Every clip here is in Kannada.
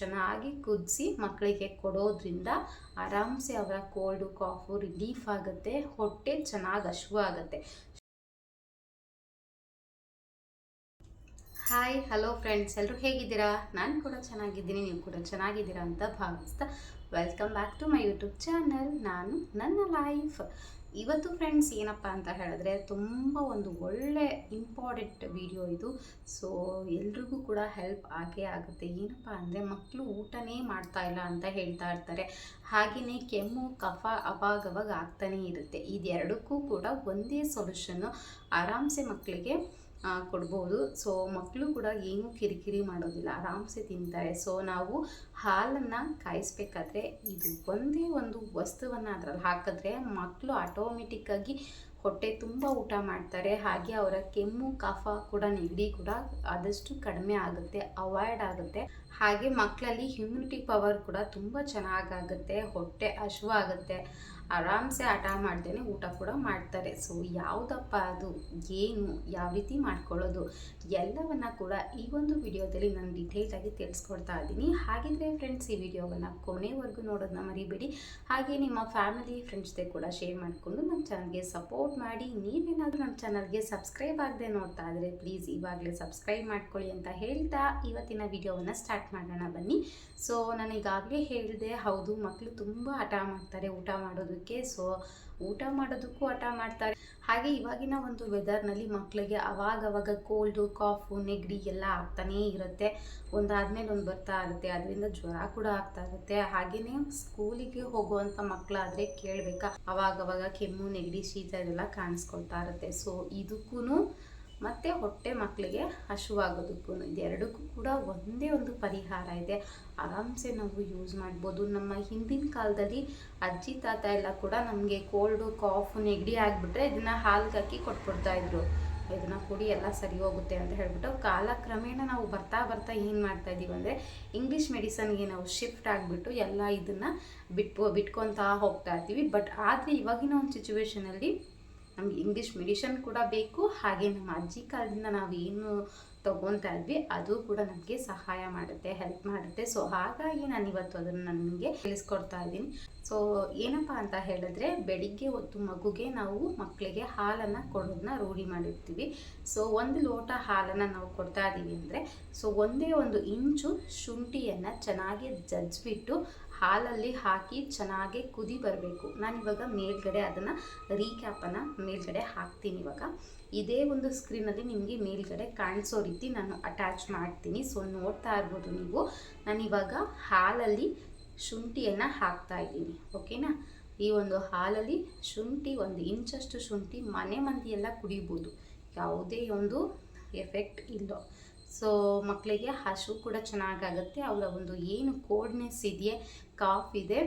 ಚೆನ್ನಾಗಿ ಕುದಿಸಿ ಮಕ್ಕಳಿಗೆ ಕೊಡೋದ್ರಿಂದ ಆರಾಮ್ಸೆ ಅವರ ಕೋಲ್ಡು ಕಾಫು ರಿಲೀಫ್ ಆಗುತ್ತೆ, ಹೊಟ್ಟೆ ಚೆನ್ನಾಗಿ ಹಶ್ವಾಗುತ್ತೆ. ಹಾಯ್ ಹಲೋ ಫ್ರೆಂಡ್ಸ್, ಎಲ್ಲರೂ ಹೇಗಿದ್ದೀರಾ? ನಾನು ಕೂಡ ಚೆನ್ನಾಗಿದ್ದೀನಿ, ನೀವು ಕೂಡ ಚೆನ್ನಾಗಿದ್ದೀರಾ ಅಂತ ಭಾವಿಸ್ತಾ welcome back to my YouTube channel. ನಾನು ನನ್ನ ಲೈಫ್. ಇವತ್ತು ಫ್ರೆಂಡ್ಸ್ ಏನಪ್ಪ ಅಂತ ಹೇಳಿದ್ರೆ ತುಂಬ ಒಂದು ಒಳ್ಳೆ ಇಂಪಾರ್ಟೆಂಟ್ ವಿಡಿಯೋ ಇದು. ಸೊ ಎಲ್ರಿಗೂ ಕೂಡ ಹೆಲ್ಪ್ ಆಗೇ ಆಗುತ್ತೆ. ಏನಪ್ಪ ಅಂದರೆ ಮಕ್ಕಳು ಊಟನೇ ಮಾಡ್ತಾ ಇಲ್ಲ ಅಂತ ಹೇಳ್ತಾ ಇರ್ತಾರೆ. ಹಾಗೆಯೇ ಕೆಮ್ಮು ಕಫ ಅವಾಗವಾಗ ಆಗ್ತಾನೇ ಇರುತ್ತೆ. ಇದೆರಡಕ್ಕೂ ಕೂಡ ಒಂದೇ ಸೊಲ್ಯೂಷನ್ನು, ಆರಾಮ್ಸೆ ಮಕ್ಕಳಿಗೆ ಕೊಡ್ಬೋದು. ಸೊ ಮಕ್ಕಳು ಕೂಡ ಏನೂ ಕಿರಿಕಿರಿ ಮಾಡೋದಿಲ್ಲ, ಆರಾಮ್ಸೆ ತಿಂತಾರೆ. ಸೊ ನಾವು ಹಾಲನ್ನು ಕಾಯಿಸ್ಬೇಕಾದ್ರೆ ಇದು ಒಂದೇ ಒಂದು ವಸ್ತುವನ್ನು ಅದರಲ್ಲಿ ಹಾಕಿದ್ರೆ ಮಕ್ಕಳು ಆಟೋಮೆಟಿಕ್ಕಾಗಿ ಹೊಟ್ಟೆ ತುಂಬ ಊಟ ಮಾಡ್ತಾರೆ. ಹಾಗೆ ಅವರ ಕೆಮ್ಮು ಕಫ ಕೂಡ ನೆಗಡಿ ಕೂಡ ಆದಷ್ಟು ಕಡಿಮೆ ಆಗುತ್ತೆ, ಅವಾಯ್ಡ್ ಆಗುತ್ತೆ. ಹಾಗೆ ಮಕ್ಕಳಲ್ಲಿ ಇಮ್ಯುನಿಟಿ ಪವರ್ ಕೂಡ ತುಂಬ ಚೆನ್ನಾಗಾಗುತ್ತೆ, ಹೊಟ್ಟೆ ಹಶ್ವಾಗುತ್ತೆ, ಆರಾಮ್ಸೆ ಆಟ ಮಾಡ್ದೇನೆ ಊಟ ಕೂಡ ಮಾಡ್ತಾರೆ. ಸೊ ಯಾವುದಪ್ಪ ಅದು, ಏನು, ಯಾವ ರೀತಿ ಮಾಡ್ಕೊಳ್ಳೋದು ಎಲ್ಲವನ್ನು ಕೂಡ ಈ ಒಂದು ವಿಡಿಯೋದಲ್ಲಿ ನಾನು ಡೀಟೇಲಾಗಿ ತಿಳಿಸ್ಕೊಡ್ತಾ ಇದ್ದೀನಿ. ಹಾಗಿದ್ರೆ ಫ್ರೆಂಡ್ಸ್, ಈ ವಿಡಿಯೋವನ್ನು ಕೊನೆವರೆಗೂ ನೋಡೋದನ್ನ ಮರಿಬೇಡಿ. ಹಾಗೆ ನಿಮ್ಮ ಫ್ಯಾಮಿಲಿ ಫ್ರೆಂಡ್ಸ್ಗೆ ಕೂಡ ಶೇರ್ ಮಾಡಿಕೊಂಡು ನಮ್ಮ ಚಾನಲ್ಗೆ ಸಪೋರ್ಟ್ ಮಾಡಿ. ನೀವೇನಾದರೂ ನಮ್ಮ ಚಾನಲ್ಗೆ ಸಬ್ಸ್ಕ್ರೈಬ್ ಆಗದೆ ನೋಡ್ತಾ ಇದ್ದರೆ ಪ್ಲೀಸ್ ಇವಾಗಲೇ ಸಬ್ಸ್ಕ್ರೈಬ್ ಮಾಡ್ಕೊಳ್ಳಿ ಅಂತ ಹೇಳ್ತಾ ಇವತ್ತಿನ ವಿಡಿಯೋವನ್ನು ಸ್ಟಾರ್ಟ್ ಮಾಡೋಣ ಬನ್ನಿ. ಸೊ ನಾನು ಈಗಾಗಲೇ ಹೇಳಿದೆ, ಹೌದು ಮಕ್ಕಳು ತುಂಬ ಹಠ ಮಾಡ್ತಾರೆ ಊಟ ಮಾಡೋದಕ್ಕೆ. ಸೊ ಊಟ ಮಾಡೋದಕ್ಕೂ ಹಠ ಮಾಡ್ತಾರೆ. ಹಾಗೆ ಇವಾಗಿನ ಒಂದು ವೆದರ್ನಲ್ಲಿ ಮಕ್ಕಳಿಗೆ ಅವಾಗವಾಗ ಕೋಲ್ಡು ಕಾಫು ನೆಗಡಿ ಎಲ್ಲ ಆಗ್ತಾನೇ ಇರುತ್ತೆ, ಒಂದಾದ್ಮೇಲೆ ಒಂದು ಬರ್ತಾ ಇರುತ್ತೆ. ಅದರಿಂದ ಜ್ವರ ಕೂಡ ಆಗ್ತಾ ಇರುತ್ತೆ. ಹಾಗೆಯೇ ಸ್ಕೂಲಿಗೆ ಹೋಗುವಂಥ ಮಕ್ಕಳಾದರೆ ಕೇಳಬೇಕಾ, ಅವಾಗವಾಗ ಕೆಮ್ಮು ನೆಗಡಿ ಶೀತ ಇದೆಲ್ಲ ಕಾಣಿಸ್ಕೊಳ್ತಾ ಇರುತ್ತೆ. ಸೊ ಇದಕ್ಕೂ ಮತ್ತು ಹೊಟ್ಟೆ ಮಕ್ಕಳಿಗೆ ಹಶುವಾಗೋದಕ್ಕೂ ಇದೆರಡಕ್ಕೂ ಕೂಡ ಒಂದೇ ಒಂದು ಪರಿಹಾರ ಇದೆ, ಆರಾಮ್ಸೆ ನಾವು ಯೂಸ್ ಮಾಡ್ಬೋದು. ನಮ್ಮ ಹಿಂದಿನ ಕಾಲದಲ್ಲಿ ಅಜ್ಜಿ ತಾತ ಎಲ್ಲ ಕೂಡ ನಮಗೆ ಕೋಲ್ಡು ಕಾಫು ನೆಗಡಿ ಆಗಿಬಿಟ್ರೆ ಇದನ್ನು ಹಾಲ್ಗೆ ಹಾಕಿ ಕೊಟ್ಬಿಡ್ತಾಯಿದ್ರು. ಇದನ್ನು ಕುಡಿ ಎಲ್ಲ ಸರಿ ಹೋಗುತ್ತೆ ಅಂತ ಹೇಳ್ಬಿಟ್ಟು ಕಾಲಕ್ರಮೇಣ ನಾವು ಬರ್ತಾ ಏನು ಮಾಡ್ತಾಯಿದ್ದೀವಿ ಅಂದರೆ ಇಂಗ್ಲೀಷ್ ಮೆಡಿಸನ್ಗೆ ನಾವು ಶಿಫ್ಟ್ ಆಗಿಬಿಟ್ಟು ಎಲ್ಲ ಇದನ್ನು ಬಿಟ್ಕೊತಾ ಹೋಗ್ತಾ ಇರ್ತೀವಿ. ಬಟ್ ಆದರೆ ಇವಾಗಿನ ಒಂದು ಸಿಚುವೇಷನಲ್ಲಿ ನಮ್ಗೆ ಇಂಗ್ಲೀಷ್ ಮೆಡಿಷನ್ ಕೂಡ ಬೇಕು. ಹಾಗೆ ನಮ್ಮ ಅಜ್ಜಿ ಕಾಲದಿಂದ ನಾವು ಏನು ತೊಗೊತಾ ಇದ್ವಿ ಅದು ಕೂಡ ನಮಗೆ ಸಹಾಯ ಮಾಡುತ್ತೆ, ಹೆಲ್ಪ್ ಮಾಡುತ್ತೆ. ಸೊ ಹಾಗಾಗಿ ನಾನು ಇವತ್ತು ಅದನ್ನು ನಿಮಗೆ ತಿಳಿಸ್ಕೊಡ್ತಾ ಇದ್ದೀನಿ. ಸೊ ಏನಪ್ಪ ಅಂತ ಹೇಳಿದ್ರೆ, ಬೆಳಿಗ್ಗೆ ಹೊತ್ತು ಮಗುಗೆ ನಾವು ಮಕ್ಕಳಿಗೆ ಹಾಲನ್ನು ಕೊಡೋದನ್ನ ರೂಢಿ ಮಾಡಿರ್ತೀವಿ. ಸೊ 1 ಲೋಟ ಹಾಲನ್ನು ನಾವು ಕೊಡ್ತಾ ಇದ್ದೀವಿ ಅಂದರೆ ಸೊ ಒಂದೇ 1 ಇಂಚು ಶುಂಠಿಯನ್ನು ಚೆನ್ನಾಗಿ ಜಜ್ಜಿಬಿಟ್ಟು ಹಾಲಲ್ಲಿ ಹಾಕಿ ಚೆನ್ನಾಗಿ ಕುದಿ ಬರಬೇಕು. ನಾನಿವಾಗ ಮೇಲ್ಗಡೆ ಅದನ್ನು ರೀಕ್ಯಾಪನ್ನು ಮೇಲ್ಗಡೆ ಹಾಕ್ತೀನಿ. ಇವಾಗ ಇದೇ ಒಂದು ಸ್ಕ್ರೀನಲ್ಲಿ ನಿಮಗೆ ಮೇಲ್ಗಡೆ ಕಾಣಿಸೋ ರೀತಿ ನಾನು ಅಟ್ಯಾಚ್ ಮಾಡ್ತೀನಿ. ಸೊ ನೋಡ್ತಾ ಇರ್ಬೋದು ನೀವು, ನಾನಿವಾಗ ಹಾಲಲ್ಲಿ ಶುಂಠಿಯನ್ನು ಹಾಕ್ತಾ ಇದ್ದೀನಿ. ಓಕೆನಾ? ಈ ಒಂದು ಹಾಲಲ್ಲಿ ಶುಂಠಿ 1 ಇಂಚಷ್ಟು ಶುಂಠಿ ಮನೆ ಮಂದಿ ಎಲ್ಲ ಕುಡಿಬೋದು, ಯಾವುದೇ ಒಂದು ಎಫೆಕ್ಟ್ ಇಲ್ಲ. ಸೊ ಮಕ್ಕಳಿಗೆ ಹಸು ಕೂಡ ಚೆನ್ನಾಗಾಗುತ್ತೆ, ಅವರ ಒಂದು ಏನು ಕೋಲ್ಡ್ನೆಸ್ ಇದೆಯೇ, ಕಾಫ್ ಇದೆ,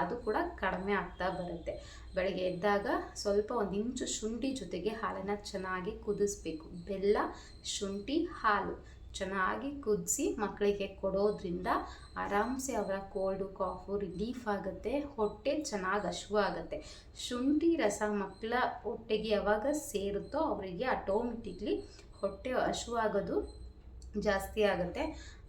ಅದು ಕೂಡ ಕಡಿಮೆ ಆಗ್ತಾ ಬರುತ್ತೆ. ಬೆಳಗ್ಗೆ ಎದ್ದಾಗ ಸ್ವಲ್ಪ 1 ಇಂಚು ಶುಂಠಿ ಜೊತೆಗೆ ಹಾಲನ್ನು ಚೆನ್ನಾಗಿ ಕುದಿಸ್ಬೇಕು. ಬೆಲ್ಲ, ಶುಂಠಿ, ಹಾಲು ಚೆನ್ನಾಗಿ ಕುದಿಸಿ ಮಕ್ಕಳಿಗೆ ಕೊಡೋದ್ರಿಂದ ಆರಾಮ್ಸೆ ಅವರ ಕೋಲ್ಡು ಕಾಫು ರಿಲೀಫ್ ಆಗುತ್ತೆ, ಹೊಟ್ಟೆ ಚೆನ್ನಾಗಿ ಹಶ್ವಾಗುತ್ತೆ. ಶುಂಠಿ ರಸ ಮಕ್ಕಳ ಹೊಟ್ಟೆಗೆ ಯಾವಾಗ ಸೇರುತ್ತೋ ಅವರಿಗೆ ಆಟೋಮೆಟಿಕ್ಲಿ ಹೊಟ್ಟೆ ಹಶ್ವಾಗೋದು ಜಾಸ್ತಿ ಆಗುತ್ತೆ,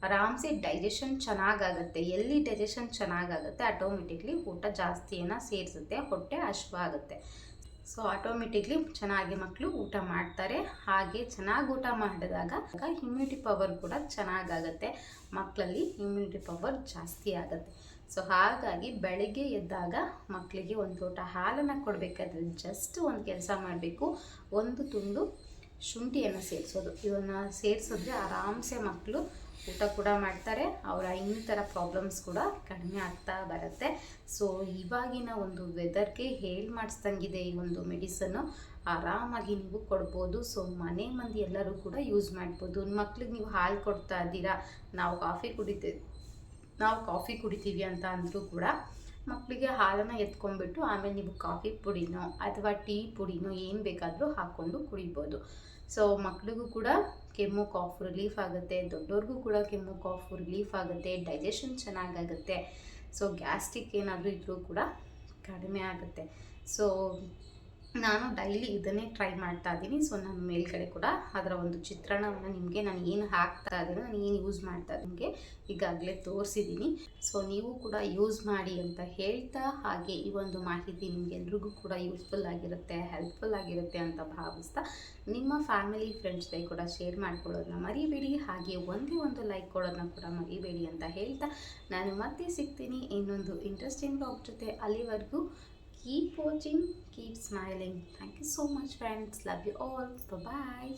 ಆರಾಮ್ಸೆ ಡೈಜೆಷನ್ ಚೆನ್ನಾಗಾಗುತ್ತೆ. ಎಲ್ಲಿ ಡೈಜೆಷನ್ ಚೆನ್ನಾಗಾಗುತ್ತೆ ಆಟೋಮೆಟಿಕ್ಲಿ ಊಟ ಜಾಸ್ತಿಯನ್ನು ಸೇರಿಸುತ್ತೆ, ಹೊಟ್ಟೆ ಹಶ್ವಾಗುತ್ತೆ. ಸೊ ಆಟೋಮೆಟಿಕ್ಲಿ ಚೆನ್ನಾಗಿ ಮಕ್ಕಳು ಊಟ ಮಾಡ್ತಾರೆ. ಹಾಗೆ ಚೆನ್ನಾಗಿ ಊಟ ಮಾಡಿದಾಗ ಇಮ್ಯುನಿಟಿ ಪವರ್ ಕೂಡ ಚೆನ್ನಾಗಾಗುತ್ತೆ, ಮಕ್ಕಳಲ್ಲಿ ಇಮ್ಯುನಿಟಿ ಪವರ್ ಜಾಸ್ತಿ ಆಗುತ್ತೆ. ಸೊ ಹಾಗಾಗಿ ಬೆಳಗ್ಗೆ ಎದ್ದಾಗ ಮಕ್ಕಳಿಗೆ 1 ಲೋಟ ಹಾಲನ್ನು ಕೊಡಬೇಕಾದ್ರೆ ಜಸ್ಟ್ ಒಂದು ಕೆಲಸ ಮಾಡಬೇಕು, 1 ತುಂಡು ಶುಂಠಿಯನ್ನು ಸೇರಿಸೋದು. ಇದನ್ನು ಸೇರಿಸಿದ್ರೆ ಆರಾಮ್ಸೆ ಮಕ್ಕಳು ಊಟ ಕೂಡ ಮಾಡ್ತಾರೆ, ಅವರ ಇನ್ನಿತರ ಪ್ರಾಬ್ಲಮ್ಸ್ ಕೂಡ ಕಡಿಮೆ ಆಗ್ತಾ ಬರುತ್ತೆ. ಸೊ ಇವಾಗಿನ ಒಂದು ವೆದರ್ಗೆ ಮಾಡಿಸ್ದಂಗಿದೆ ಈ ಒಂದು ಮೆಡಿಸನ್ನು, ಆರಾಮಾಗಿ ನೀವು ಕೊಡ್ಬೋದು. ಸೊ ಮನೆ ಮಂದಿ ಎಲ್ಲರೂ ಕೂಡ ಯೂಸ್ ಮಾಡ್ಬೋದು. ಮಕ್ಳಿಗೆ ನೀವು ಹಾಲು ಕೊಡ್ತಾ ಇದ್ದೀರಾ, ನಾವು ಕಾಫಿ ಕುಡಿತೀವಿ ಅಂತ ಅಂದರೂ ಕೂಡ ಮಕ್ಕಳಿಗೆ ಹಾಲನ್ನು ಎತ್ಕೊಂಡ್ಬಿಟ್ಟು ಆಮೇಲೆ ನೀವು ಕಾಫಿ ಪುಡಿನೋ ಅಥವಾ ಟೀ ಪುಡಿನೋ ಏನು ಬೇಕಾದರೂ ಹಾಕ್ಕೊಂಡು ಕುಡಿಬೋದು. ಸೊ ಮಕ್ಕಳಿಗೂ ಕೂಡ ಕೆಮ್ಮು ಕಾಫ್ ರಿಲೀಫ್ ಆಗುತ್ತೆ, ದೊಡ್ಡವ್ರಿಗೂ ಕೂಡ ಕೆಮ್ಮು ಕಾಫ್ ರಿಲೀಫ್ ಆಗುತ್ತೆ, ಡೈಜೆಷನ್ ಚೆನ್ನಾಗಾಗುತ್ತೆ. ಸೊ ಗ್ಯಾಸ್ಟ್ರಿಕ್ ಏನಾದರೂ ಇದ್ದರೂ ಕೂಡ ಕಡಿಮೆ ಆಗುತ್ತೆ. ಸೊ ನಾನು ಡೈಲಿ ಇದನ್ನೇ ಟ್ರೈ ಮಾಡ್ತಾ ಇದ್ದೀನಿ. ಸೊ ನಾನು ಮೇಲ್ಗಡೆ ಕೂಡ ಅದರ ಒಂದು ಚಿತ್ರಣವನ್ನು ನಿಮಗೆ ನಾನು ಏನು ಹಾಕ್ತಾ ಇದ್ದೀನಿ, ನಾನು ಏನು ಯೂಸ್ ಮಾಡ್ತಾ ನಿಮಗೆ ಈಗಾಗಲೇ ತೋರಿಸಿದ್ದೀನಿ. ಸೊ ನೀವು ಕೂಡ ಯೂಸ್ ಮಾಡಿ ಅಂತ ಹೇಳ್ತಾ, ಹಾಗೆ ಈ ಒಂದು ಮಾಹಿತಿ ನಿಮಗೆಲ್ರಿಗೂ ಕೂಡ ಯೂಸ್ಫುಲ್ ಆಗಿರುತ್ತೆ, ಹೆಲ್ಪ್ಫುಲ್ ಆಗಿರುತ್ತೆ ಅಂತ ಭಾವಿಸ್ತಾ, ನಿಮ್ಮ ಫ್ಯಾಮಿಲಿ ಫ್ರೆಂಡ್ಸ್ಗೆ ಕೂಡ ಶೇರ್ ಮಾಡ್ಕೊಳ್ಳೋದನ್ನ ಮರಿಬೇಡಿ. ಹಾಗೆ ಒಂದೇ ಒಂದು ಲೈಕ್ ಕೊಡೋದನ್ನ ಕೂಡ ಮರಿಬೇಡಿ ಅಂತ ಹೇಳ್ತಾ, ನಾನು ಮತ್ತೆ ಸಿಗ್ತೀನಿ ಇನ್ನೊಂದು ಇಂಟ್ರೆಸ್ಟಿಂಗ್ ಬ್ಲಾಗ್ ಜೊತೆ. ಅಲ್ಲಿವರೆಗೂ keep watching, keep smiling. Thank you so much, friends. Love you all. Bye bye.